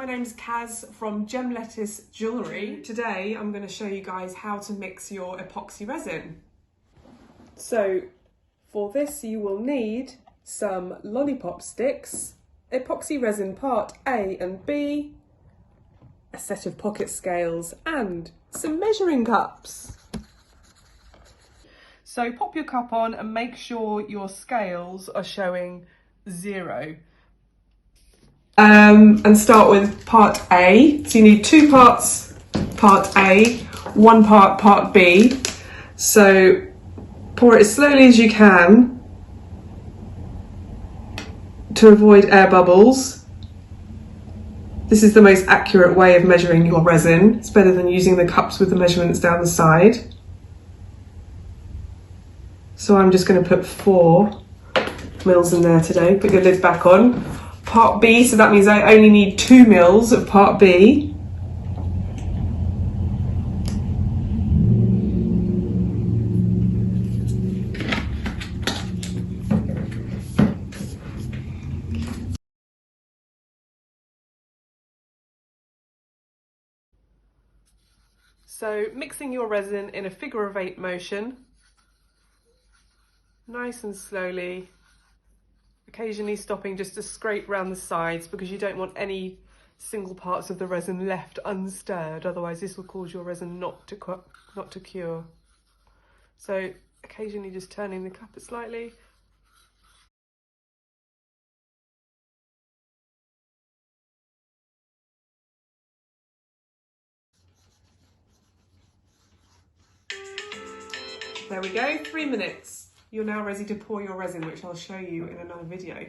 name's Kaz from Gem Lettuce Jewellery. Today I'm going to show you guys how to mix your epoxy resin. So for this you will need some lollipop sticks, epoxy resin part A and B, a set of pocket scales and some measuring cups. So pop your cup on and make sure your scales are showing 0. And start with part A. So you need 2 parts part A, 1 part B. So pour it as slowly as you can to avoid air bubbles. This is the most accurate way of measuring your resin. It's better than using the cups with the measurements down the side. So I'm just going to put 4 mils in there today. Put your lid back on. Part B, so that means I only need 2 mils of part B. So mixing your resin in a figure of 8 motion, nice and slowly, occasionally stopping just to scrape round the sides because you don't want any single parts of the resin left unstirred, otherwise this will cause your resin not to cure. So occasionally just turning the cup slightly. There we go, 3 minutes. You're now ready to pour your resin, which I'll show you in another video.